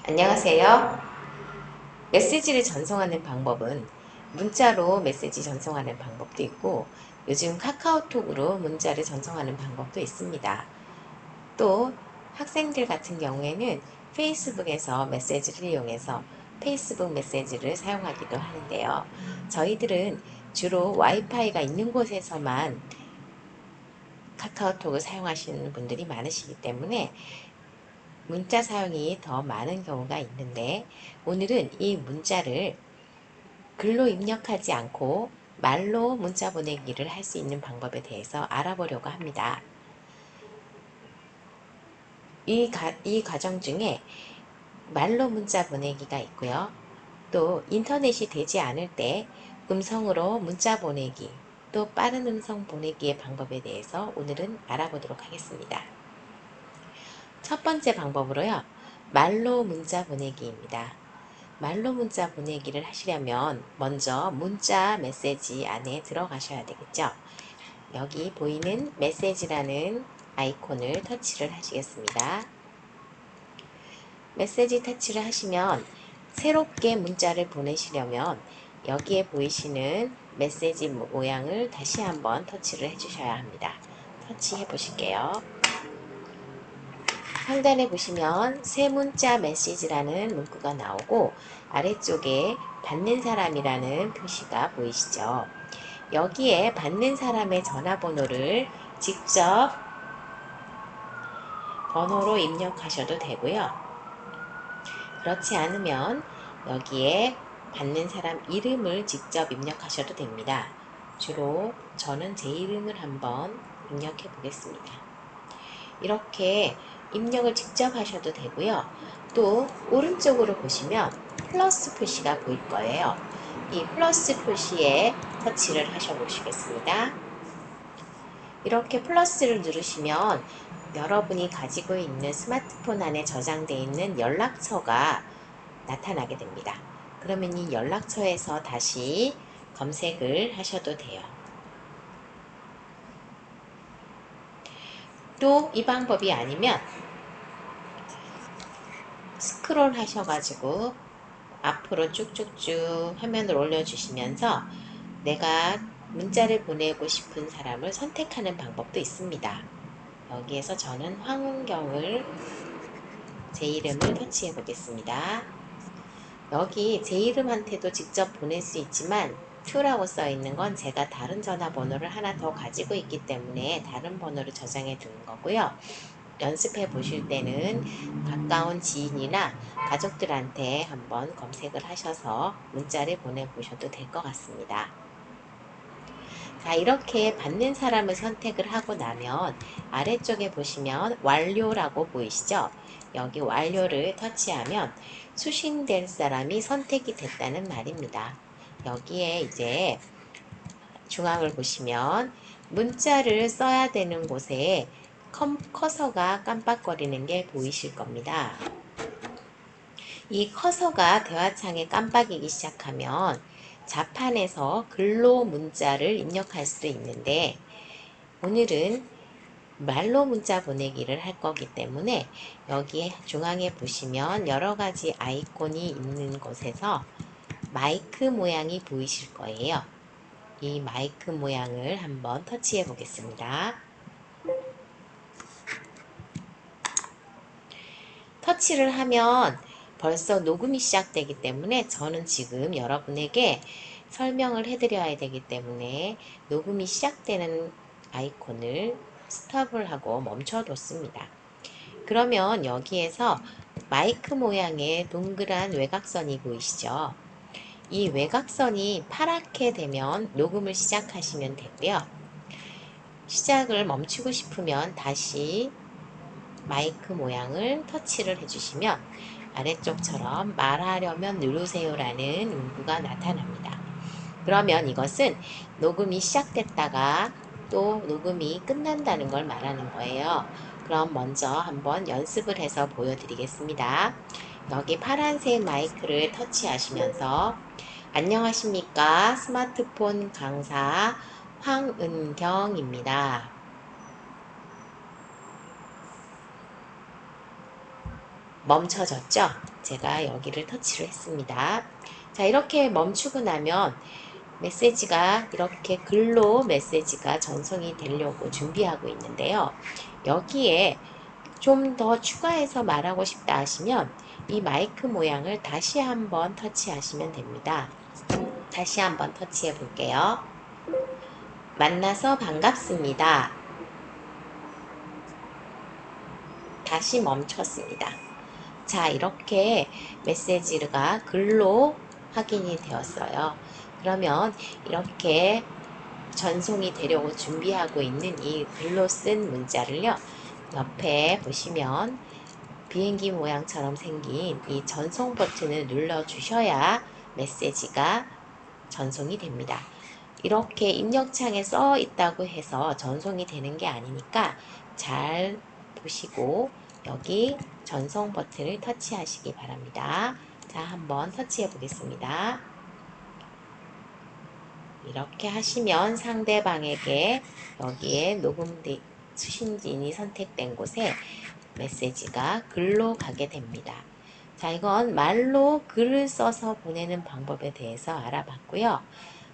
안녕하세요. 메시지를 전송하는 방법은 문자로 메시지 전송하는 방법도 있고, 요즘 카카오톡으로 문자를 전송하는 방법도 있습니다. 또 학생들 같은 경우에는 페이스북에서 메시지를 이용해서 페이스북 메시지를 사용하기도 하는데요. 저희들은 주로 와이파이가 있는 곳에서만 카카오톡을 사용하시는 분들이 많으시기 때문에 문자 사용이 더 많은 경우가 있는데, 오늘은 이 문자를 글로 입력하지 않고 말로 문자 보내기를 할 수 있는 방법에 대해서 알아보려고 합니다. 이 과정 중에 말로 문자 보내기가 있고요. 또 인터넷이 되지 않을 때 음성으로 문자 보내기, 또 빠른 음성 보내기의 방법에 대해서 오늘은 알아보도록 하겠습니다. 첫 번째 방법으로요. 말로 문자 보내기입니다. 말로 문자 보내기를 하시려면 먼저 문자 메시지 안에 들어가셔야 되겠죠. 여기 보이는 메시지라는 아이콘을 터치를 하시겠습니다. 메시지 터치를 하시면 새롭게 문자를 보내시려면 여기에 보이시는 메시지 모양을 다시 한번 터치를 해주셔야 합니다. 터치해 보실게요. 상단에 보시면 새 문자 메시지라는 문구가 나오고 아래쪽에 받는 사람이라는 표시가 보이시죠? 여기에 받는 사람의 전화번호를 직접 번호로 입력하셔도 되고요. 그렇지 않으면 여기에 받는 사람 이름을 직접 입력하셔도 됩니다. 주로 저는 제 이름을 한번 입력해 보겠습니다. 이렇게 입력을 직접 하셔도 되고요. 또 오른쪽으로 보시면 플러스 표시가 보일 거예요. 이 플러스 표시에 터치를 하셔 보시겠습니다. 이렇게 플러스를 누르시면 여러분이 가지고 있는 스마트폰 안에 저장되어 있는 연락처가 나타나게 됩니다. 그러면 이 연락처에서 다시 검색을 하셔도 돼요. 또 이 방법이 아니면 스크롤 하셔가지고 앞으로 쭉쭉쭉 화면을 올려주시면서 내가 문자를 보내고 싶은 사람을 선택하는 방법도 있습니다. 여기에서 저는 황은경을 제 이름을 터치해 보겠습니다. 여기 제 이름한테도 직접 보낼 수 있지만 큐라고 써 있는 건 제가 다른 전화번호를 하나 더 가지고 있기 때문에 다른 번호를 저장해 두는 거고요. 연습해 보실 때는 가까운 지인이나 가족들한테 한번 검색을 하셔서 문자를 보내보셔도 될 것 같습니다. 자, 이렇게 받는 사람을 선택을 하고 나면 아래쪽에 보시면 완료라고 보이시죠? 여기 완료를 터치하면 수신될 사람이 선택이 됐다는 말입니다. 여기에 이제 중앙을 보시면 문자를 써야 되는 곳에 커서가 깜빡거리는 게 보이실 겁니다. 이 커서가 대화창에 깜빡이기 시작하면 자판에서 글로 문자를 입력할 수 있는데, 오늘은 말로 문자 보내기를 할 거기 때문에 여기 중앙에 보시면 여러가지 아이콘이 있는 곳에서 마이크 모양이 보이실 거예요. 이 마이크 모양을 한번 터치해 보겠습니다. 터치를 하면 벌써 녹음이 시작되기 때문에 저는 지금 여러분에게 설명을 해드려야 되기 때문에 녹음이 시작되는 아이콘을 스톱을 하고 멈춰뒀습니다. 그러면 여기에서 마이크 모양의 동그란 외곽선이 보이시죠? 이 외곽선이 파랗게 되면 녹음을 시작하시면 되고요. 시작을 멈추고 싶으면 다시 마이크 모양을 터치를 해주시면 아래쪽처럼 말하려면 누르세요라는 문구가 나타납니다. 그러면 이것은 녹음이 시작됐다가 또 녹음이 끝난다는 걸 말하는 거예요. 그럼 먼저 한번 연습을 해서 보여드리겠습니다. 여기 파란색 마이크를 터치하시면서 안녕하십니까. 스마트폰 강사 황은경입니다. 멈춰졌죠? 제가 여기를 터치를 했습니다. 자, 이렇게 멈추고 나면 메시지가 이렇게 글로 메시지가 전송이 되려고 준비하고 있는데요. 여기에 좀 더 추가해서 말하고 싶다 하시면 이 마이크 모양을 다시 한번 터치하시면 됩니다. 다시 한번 터치해 볼게요. 만나서 반갑습니다. 다시 멈췄습니다. 자, 이렇게 메시지가 글로 확인이 되었어요. 그러면 이렇게 전송이 되려고 준비하고 있는 이 글로 쓴 문자를요, 옆에 보시면 비행기 모양처럼 생긴 이 전송 버튼을 눌러 주셔야 메시지가 전송이 됩니다. 이렇게 입력창에 써 있다고 해서 전송이 되는 게 아니니까 잘 보시고 여기 전송 버튼을 터치하시기 바랍니다. 자, 한번 터치해 보겠습니다. 이렇게 하시면 상대방에게 여기에 수신인이 선택된 곳에 메시지가 글로 가게 됩니다. 자, 이건 말로 글을 써서 보내는 방법에 대해서 알아봤고요.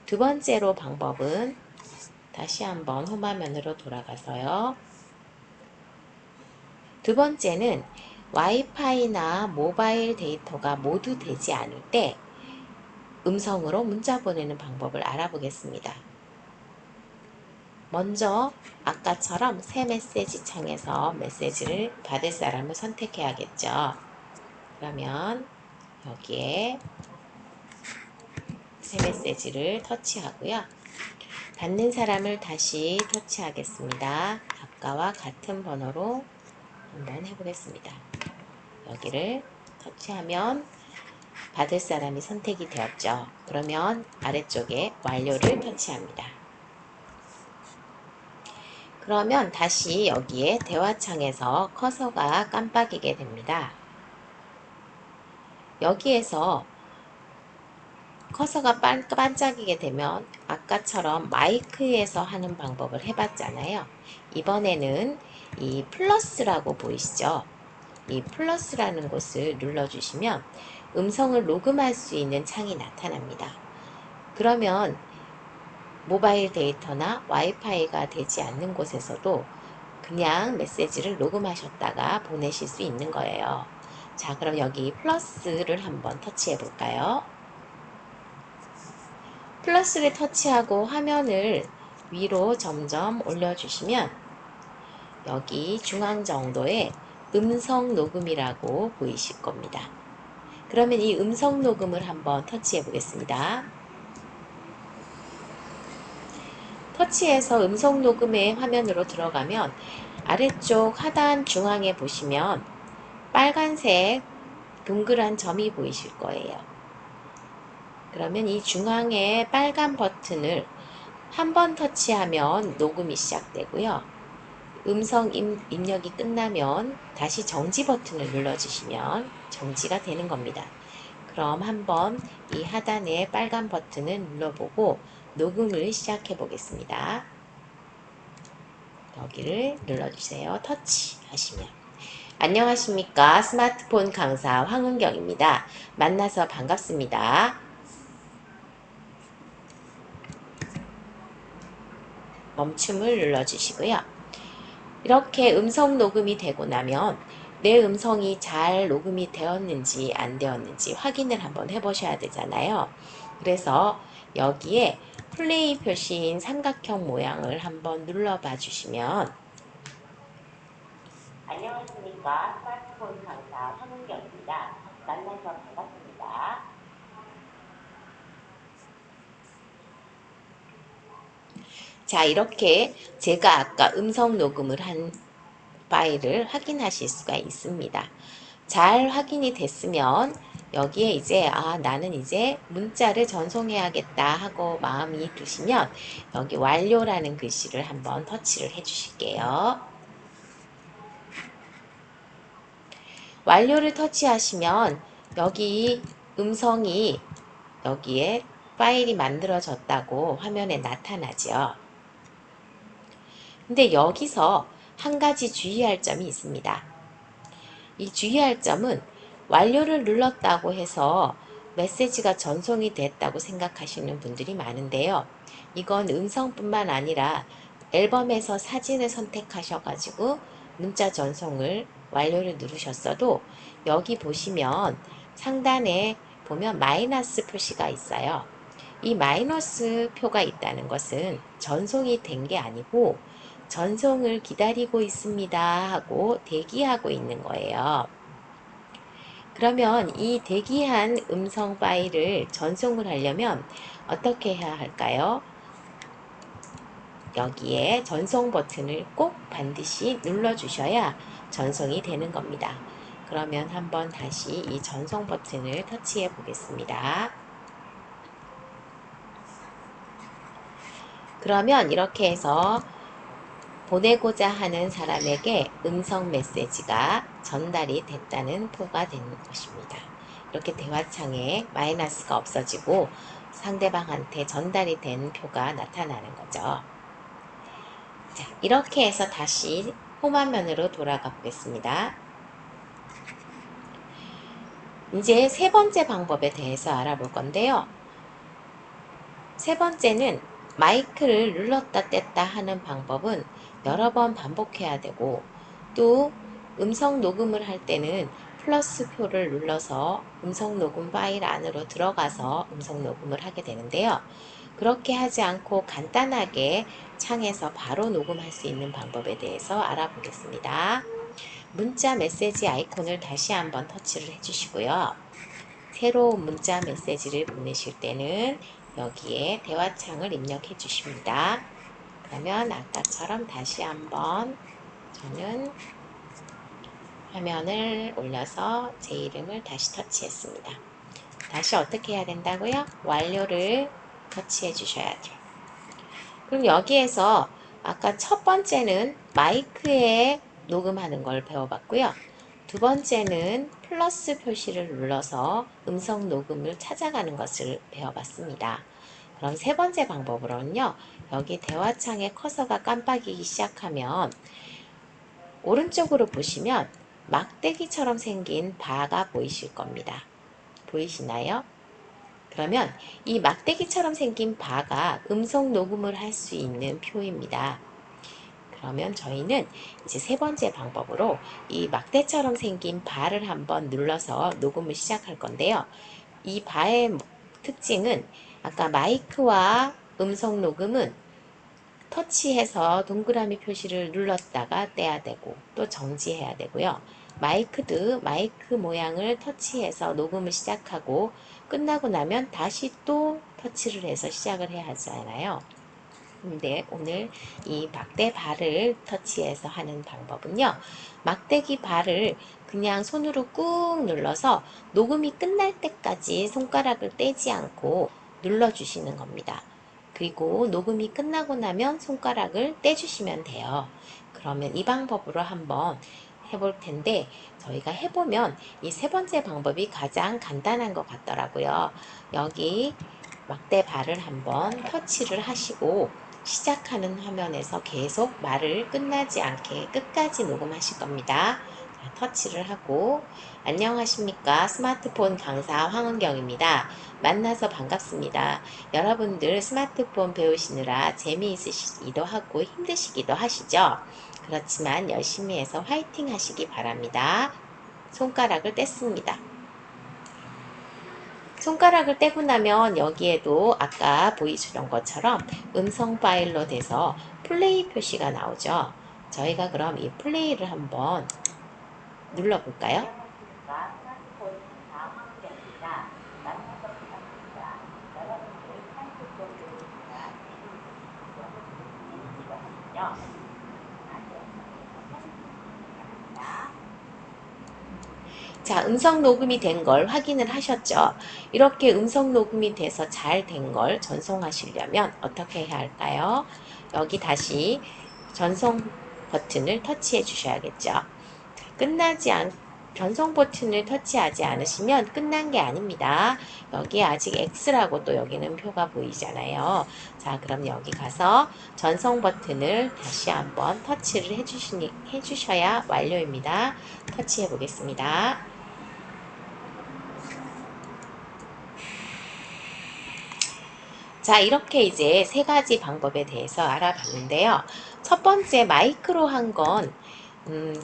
두 번째로 방법은 다시 한번 홈화면으로 돌아가서요. 두 번째는 와이파이나 모바일 데이터가 모두 되지 않을 때 음성으로 문자 보내는 방법을 알아보겠습니다. 먼저 아까처럼 새 메시지 창에서 메시지를 받을 사람을 선택해야겠죠. 그러면 여기에 새 메시지를 터치하고요. 받는 사람을 다시 터치하겠습니다. 아까와 같은 번호로 한번 해보겠습니다. 여기를 터치하면 받을 사람이 선택이 되었죠. 그러면 아래쪽에 완료를 터치합니다. 그러면 다시 여기에 대화창에서 커서가 깜빡이게 됩니다. 여기에서 커서가 반짝이게 되면 아까처럼 마이크에서 하는 방법을 해봤잖아요. 이번에는 이 플러스라고 보이시죠? 이 플러스라는 곳을 눌러주시면 음성을 녹음할 수 있는 창이 나타납니다. 그러면 모바일 데이터나 와이파이가 되지 않는 곳에서도 그냥 메시지를 녹음하셨다가 보내실 수 있는 거예요. 자, 그럼 여기 플러스를 한번 터치해 볼까요? 플러스를 터치하고 화면을 위로 점점 올려주시면 여기 중앙 정도에 음성 녹음이라고 보이실 겁니다. 그러면 이 음성 녹음을 한번 터치해 보겠습니다. 터치해서 음성 녹음의 화면으로 들어가면 아래쪽 하단 중앙에 보시면 빨간색 동그란 점이 보이실 거예요. 그러면 이 중앙에 빨간 버튼을 한 번 터치하면 녹음이 시작되고요. 음성 입력이 끝나면 다시 정지 버튼을 눌러주시면 정지가 되는 겁니다. 그럼 한번 이 하단의 빨간 버튼을 눌러보고 녹음을 시작해 보겠습니다. 여기를 눌러주세요. 터치 하시면 안녕하십니까. 스마트폰 강사 황은경입니다. 만나서 반갑습니다. 멈춤을 눌러주시고요. 이렇게 음성 녹음이 되고 나면 내 음성이 잘 녹음이 되었는지 안 되었는지 확인을 한번 해보셔야 되잖아요. 그래서 여기에 플레이 표시인 삼각형 모양을 한번 눌러봐 주시면 안녕하십니까. 스마트폰 강사 황은경입니다. 만나서 반갑습니다. 자, 이렇게 제가 아까 음성 녹음을 한 파일을 확인하실 수가 있습니다. 잘 확인이 됐으면 여기에 이제 나는 이제 문자를 전송해야겠다 하고 마음이 드시면 여기 완료라는 글씨를 한번 터치를 해 주실게요. 완료를 터치하시면 여기 음성이 여기에 파일이 만들어졌다고 화면에 나타나죠. 근데 여기서 한 가지 주의할 점이 있습니다. 이 주의할 점은 완료를 눌렀다고 해서 메시지가 전송이 됐다고 생각하시는 분들이 많은데요. 이건 음성뿐만 아니라 앨범에서 사진을 선택하셔가지고 문자 전송을 완료를 누르셨어도 여기 보시면 상단에 보면 마이너스 표시가 있어요. 이 마이너스 표가 있다는 것은 전송이 된 게 아니고 전송을 기다리고 있습니다 하고 대기하고 있는 거예요. 그러면 이 대기한 음성 파일을 전송을 하려면 어떻게 해야 할까요? 여기에 전송 버튼을 꼭 반드시 눌러 주셔야 전송이 되는 겁니다. 그러면 한번 다시 이 전송 버튼을 터치해 보겠습니다. 그러면 이렇게 해서 보내고자 하는 사람에게 음성 메시지가 전달이 됐다는 표가 되는 것입니다. 이렇게 대화창에 마이너스가 없어지고 상대방한테 전달이 된 표가 나타나는 거죠. 자, 이렇게 해서 다시 홈화면으로 돌아가 보겠습니다. 이제 세 번째 방법에 대해서 알아볼 건데요. 세 번째는 마이크를 눌렀다 뗐다 하는 방법은 여러 번 반복해야 되고, 또 음성 녹음을 할 때는 플러스 표를 눌러서 음성 녹음 파일 안으로 들어가서 음성 녹음을 하게 되는데요. 그렇게 하지 않고 간단하게 창에서 바로 녹음할 수 있는 방법에 대해서 알아보겠습니다. 문자 메시지 아이콘을 다시 한번 터치를 해주시고요. 새로운 문자 메시지를 보내실 때는 여기에 대화창을 입력해 주십니다. 그러면 아까처럼 다시 한번 저는 화면을 올려서 제 이름을 다시 터치했습니다. 다시 어떻게 해야 된다고요? 완료를 터치해 주셔야죠. 그럼 여기에서 아까 첫 번째는 마이크에 녹음하는 걸 배워봤고요. 두 번째는 플러스 표시를 눌러서 음성 녹음을 찾아가는 것을 배워봤습니다. 그럼 세 번째 방법으로는요. 여기 대화창에 커서가 깜빡이기 시작하면 오른쪽으로 보시면 막대기처럼 생긴 바가 보이실 겁니다. 보이시나요? 그러면 이 막대기처럼 생긴 바가 음성 녹음을 할 수 있는 표입니다. 그러면 저희는 이제 세 번째 방법으로 이 막대처럼 생긴 바를 한번 눌러서 녹음을 시작할 건데요. 이 바의 특징은 아까 마이크와 음성 녹음은 터치해서 동그라미 표시를 눌렀다가 떼야 되고 또 정지해야 되고요. 마이크도 마이크 모양을 터치해서 녹음을 시작하고 끝나고 나면 다시 또 터치를 해서 시작을 해야 하잖아요. 근데 오늘 이 막대 발을 터치해서 하는 방법은요. 막대기 발을 그냥 손으로 꾹 눌러서 녹음이 끝날 때까지 손가락을 떼지 않고 눌러주시는 겁니다. 그리고 녹음이 끝나고 나면 손가락을 떼주시면 돼요. 그러면 이 방법으로 한번 해볼 텐데 저희가 해보면 이 세 번째 방법이 가장 간단한 것 같더라고요. 여기 막대 발을 한번 터치를 하시고 시작하는 화면에서 계속 말을 끝나지 않게 끝까지 녹음하실 겁니다. 자, 터치를 하고 안녕하십니까, 스마트폰 강사 황은경입니다. 만나서 반갑습니다. 여러분들 스마트폰 배우시느라 재미있으시기도 하고 힘드시기도 하시죠? 그렇지만 열심히 해서 화이팅 하시기 바랍니다. 손가락을 뗐습니다. 손가락을 떼고 나면 여기에도 아까 보이시던 것처럼 음성 파일로 돼서 플레이 표시가 나오죠. 저희가 그럼 이 플레이를 한번 눌러볼까요? 자, 음성 녹음이 된 걸 확인을 하셨죠? 이렇게 음성 녹음이 돼서 잘 된 걸 전송하시려면 어떻게 해야 할까요? 여기 다시 전송 버튼을 터치해 주셔야겠죠. 끝나지 않 전송 버튼을 터치하지 않으시면 끝난 게 아닙니다. 여기 아직 X라고 또 여기는 표가 보이잖아요. 자, 그럼 여기 가서 전송 버튼을 다시 한번 터치를 해주셔야 완료입니다. 터치해 보겠습니다. 자, 이렇게 이제 세 가지 방법에 대해서 알아봤는데요. 첫 번째 마이크로 한 건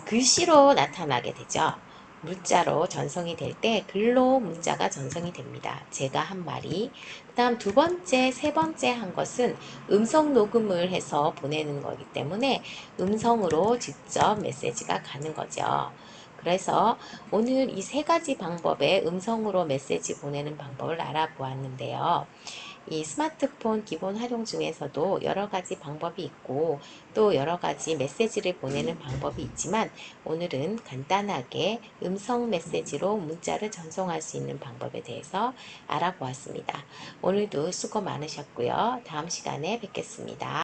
글씨로 나타나게 되죠. 문자로 전송이 될 때 글로 문자가 전송이 됩니다. 제가 한 말이. 그 다음 두 번째, 세 번째 한 것은 음성 녹음을 해서 보내는 거기 때문에 음성으로 직접 메시지가 가는 거죠. 그래서 오늘 이 세 가지 방법의 음성으로 메시지 보내는 방법을 알아보았는데요. 이 스마트폰 기본 활용 중에서도 여러 가지 방법이 있고 또 여러 가지 메시지를 보내는 방법이 있지만 오늘은 간단하게 음성 메시지로 문자를 전송할 수 있는 방법에 대해서 알아보았습니다. 오늘도 수고 많으셨고요. 다음 시간에 뵙겠습니다.